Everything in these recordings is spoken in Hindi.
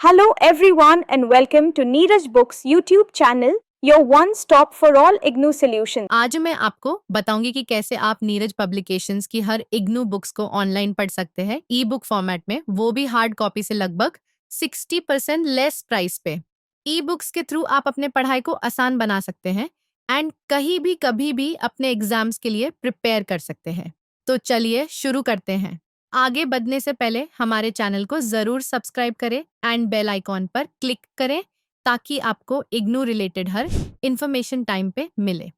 Hello everyone and welcome to Neeraj Books YouTube channel, your one stop for all IGNOU solutions. आज मैं आपको बताऊंगी कि कैसे आप नीरज पब्लिकेशंस की हर इग्नू बुक्स को ऑनलाइन पढ़ सकते हैं ई बुक फॉर्मेट में, वो भी हार्ड कॉपी से लगभग 60% लेस प्राइस पे। ई बुक्स के थ्रू आप अपने पढ़ाई को आसान बना सकते हैं एंड कहीं भी कभी भी अपने एग्जाम्स के लिए प्रिपेयर कर सकते हैं। तो चलिए शुरू करते हैं। आगे बढ़ने से पहले हमारे चैनल को जरूर सब्सक्राइब करें एंड बेल आइकॉन पर क्लिक करें ताकि आपको इग्नू रिलेटेड हर इंफॉर्मेशन टाइम पे मिले।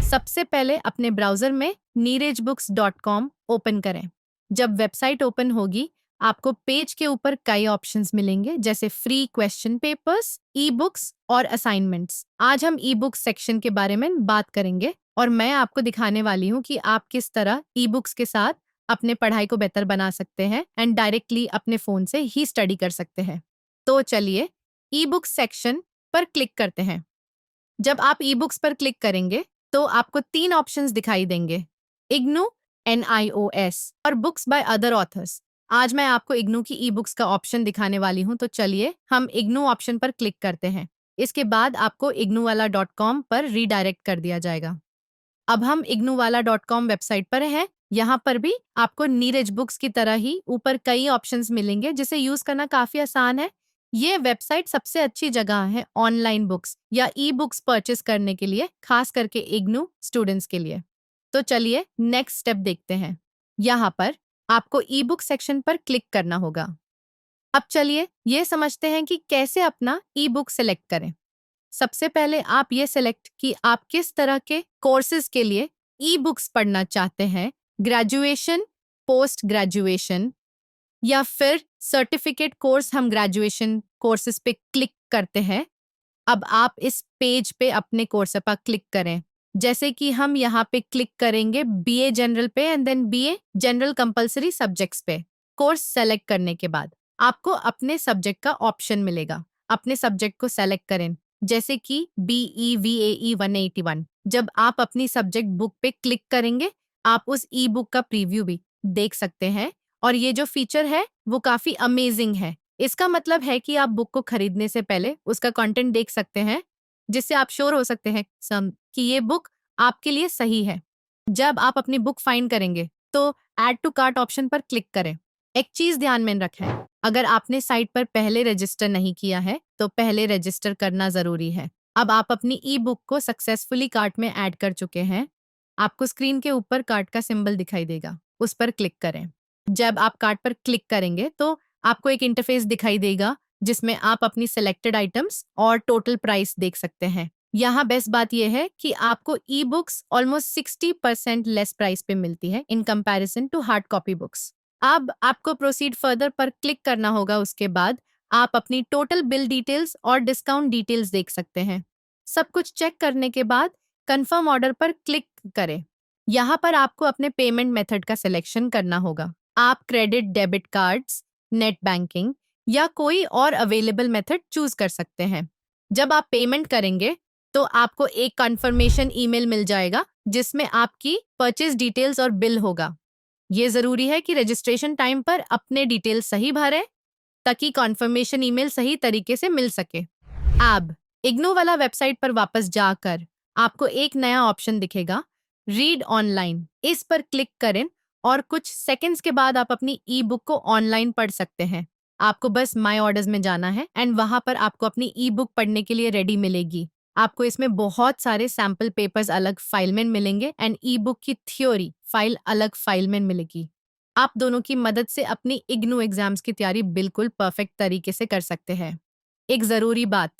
सबसे पहले अपने ब्राउजर में neerajbooks.com ओपन करें। जब वेबसाइट ओपन होगी आपको पेज के ऊपर कई ऑप्शंस मिलेंगे जैसे free question papers, e books और असाइनमेंट्स। आज हम ई बुक्स सेक्शन के बारे में बात करेंगे और मैं आपको दिखाने वाली हूँ कि आप किस तरह ई बुक्स के साथ अपने पढ़ाई को बेहतर बना सकते हैं एंड डायरेक्टली अपने फोन से ही स्टडी कर सकते हैं। तो चलिए ई बुक्स सेक्शन पर क्लिक करते हैं। जब आप ई बुक्स पर क्लिक करेंगे तो आपको 3 ऑप्शंस दिखाई देंगे, इग्नू, NIOS और बुक्स बाय अदर ऑथर्स। आज मैं आपको इग्नू की ई बुक्स का ऑप्शन दिखाने वाली हूँ, तो चलिए हम इग्नू ऑप्शन पर क्लिक करते हैं। इसके बाद आपको ignoovala.com पर रीडायरेक्ट कर दिया जाएगा। अब हम ignoovala.com वेबसाइट पर हैं। यहाँ पर भी आपको नीरज बुक्स की तरह ही ऊपर कई ऑप्शंस मिलेंगे जिसे यूज करना काफी आसान है। ये वेबसाइट सबसे अच्छी जगह है ऑनलाइन बुक्स या ई बुक्स परचेस करने के लिए, खास करके इग्नू स्टूडेंट्स के लिए। तो चलिए नेक्स्ट स्टेप देखते हैं। यहाँ पर आपको ई बुक सेक्शन पर क्लिक करना होगा। अब चलिए ये समझते हैं कि कैसे अपना ई बुक सेलेक्ट करें। सबसे पहले आप ये सेलेक्ट कि आप किस तरह के कोर्सेज के लिए ई बुक्स पढ़ना चाहते हैं, ग्रेजुएशन, पोस्ट ग्रेजुएशन या फिर सर्टिफिकेट कोर्स। हम ग्रेजुएशन कोर्सेज पे क्लिक करते हैं। अब आप इस पेज पे अपने कोर्स पर क्लिक करें, जैसे कि हम यहाँ पे क्लिक करेंगे BA जनरल पे and then BA general compulsory subjects पे। कोर्स सेलेक्ट करने के बाद आपको अपने सब्जेक्ट का ऑप्शन मिलेगा। अपने सब्जेक्ट को सेलेक्ट करें, जैसे कि BE-VAE 181। जब आप अपनी सब्जेक्ट बुक पे क्लिक करेंगे आप उस ई बुक का प्रीव्यू भी देख सकते हैं और ये जो फीचर है वो काफी अमेजिंग है। इसका मतलब है कि आप बुक को खरीदने से पहले उसका कंटेंट देख सकते हैं, जिससे आप श्योर हो सकते हैं कि ये बुक आपके लिए सही है। जब आप अपनी बुक फाइंड करेंगे तो ऐड टू कार्ट ऑप्शन पर क्लिक करें। एक चीज ध्यान में रखें, अगर आपने साइट पर पहले रजिस्टर नहीं किया है तो पहले रजिस्टर करना जरूरी है। अब आप अपनी ई बुक को सक्सेसफुली कार्ट में ऐड कर चुके हैं। आपको स्क्रीन के ऊपर कार्ट का सिंबल दिखाई देगा, उस पर क्लिक करें। जब आप कार्ट पर क्लिक करेंगे तो आपको एक इंटरफेस दिखाई देगा जिसमें आप अपनी सिलेक्टेड आइटम्स और टोटल प्राइस देख सकते हैं। यहाँ बेस्ट बात यह है कि आपको E books almost 60% less price पे मिलती है in comparison to hard copy books. अब आपको प्रोसीड फर्दर पर क्लिक करना होगा। उसके बाद आप अपनी टोटल बिल डिटेल्स और डिस्काउंट डिटेल्स देख सकते हैं। सब कुछ चेक करने के बाद कंफर्म ऑर्डर पर क्लिक करें। यहाँ पर आपको अपने पेमेंट मेथड का सिलेक्शन करना होगा। आप credit, debit cards, net banking या कोई और अवेलेबल मेथड चूज कर सकते हैं। जब आप पेमेंट करेंगे तो आपको एक कंफर्मेशन ईमेल मिल जाएगा जिसमें आपकी परचेज डिटेल्स और बिल होगा। ये जरूरी है कि रजिस्ट्रेशन टाइम पर अपने डिटेल्स सही भरें ताकि कंफर्मेशन ईमेल सही तरीके से मिल सके। अब इग्नू वाला वेबसाइट पर वापस जाकर आपको एक नया ऑप्शन दिखेगा, रीड ऑनलाइन। इस पर क्लिक करें और कुछ सेकंड्स के बाद आप अपनी ई बुक को ऑनलाइन पढ़ सकते हैं। आपको बस माय ऑर्डर्स में जाना है एंड वहां पर आपको अपनी ई बुक पढ़ने के लिए रेडी मिलेगी। आपको इसमें बहुत सारे सैंपल पेपर्स अलग फाइल में मिलेंगे एंड ई बुक की थ्योरी फाइल अलग फाइल में मिलेगी। आप दोनों की मदद से अपनी इग्नू एग्जाम्स की तैयारी बिल्कुल परफेक्ट तरीके से कर सकते हैं। एक जरूरी बात,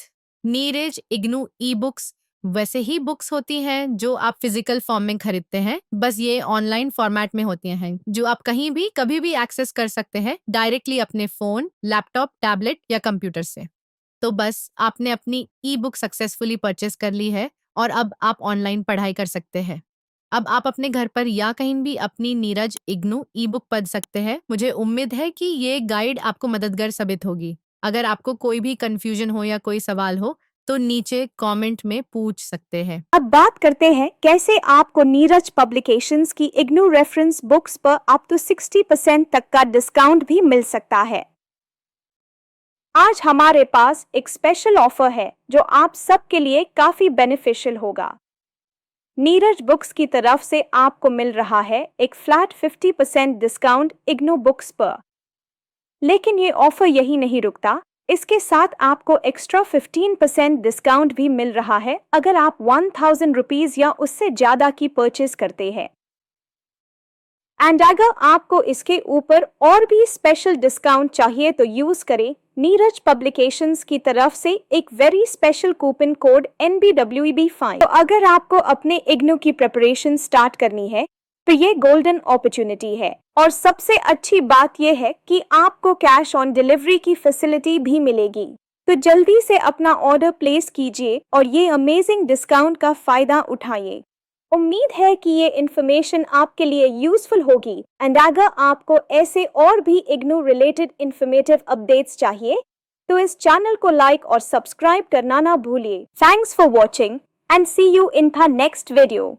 नीरज इग्नू ई बुक्स वैसे ही बुक्स होती हैं जो आप फिजिकल फॉर्म में खरीदते हैं, बस ये ऑनलाइन फॉर्मेट में होती हैं जो आप कहीं भी कभी भी एक्सेस कर सकते हैं डायरेक्टली अपने फोन, लैपटॉप, टैबलेट या कंप्यूटर से। तो बस आपने अपनी ई बुक सक्सेसफुली परचेस कर ली है और अब आप ऑनलाइन पढ़ाई कर सकते हैं। अब आप अपने घर पर या कहीं भी अपनी नीरज इग्नू ई बुक पढ़ सकते हैं। मुझे उम्मीद है कि ये गाइड आपको मददगार साबित होगी। अगर आपको कोई भी कंफ्यूजन हो या कोई सवाल हो तो नीचे कमेंट में पूछ सकते हैं। अब बात करते हैं कैसे आपको नीरज पब्लिकेशंस की इग्नू रेफरेंस बुक्स पर अप टू 60% तक का डिस्काउंट भी मिल सकता है। आज हमारे पास एक स्पेशल ऑफर है जो आप सबके लिए काफी बेनिफिशियल होगा। नीरज बुक्स की तरफ से आपको मिल रहा है एक फ्लैट 50% डिस्काउंट इग्नू बुक्स पर। लेकिन ये ऑफर यही नहीं रुकता, इसके साथ आपको एक्स्ट्रा 15% डिस्काउंट भी मिल रहा है अगर आप 1000 रुपीज या उससे ज्यादा की परचेज करते हैं। एंड अगर आपको इसके ऊपर और भी स्पेशल डिस्काउंट चाहिए तो यूज करें नीरज पब्लिकेशंस की तरफ से एक very special coupon code NBWEB5। तो अगर आपको अपने इग्नू की प्रिपरेशन स्टार्ट करनी है तो ये गोल्डन अपॉर्चुनिटी है। और सबसे अच्छी बात यह है कि आपको कैश ऑन डिलीवरी की फैसिलिटी भी मिलेगी। तो जल्दी से अपना ऑर्डर प्लेस कीजिए और ये अमेजिंग डिस्काउंट का फायदा उठाइए। उम्मीद है कि ये इन्फॉर्मेशन आपके लिए यूजफुल होगी। एंड अगर आपको ऐसे और भी इग्नू रिलेटेड इंफॉर्मेटिव अपडेट्स चाहिए तो इस चैनल को लाइक और सब्सक्राइब करना ना भूलिए। Thanks for watching and see you in the next video.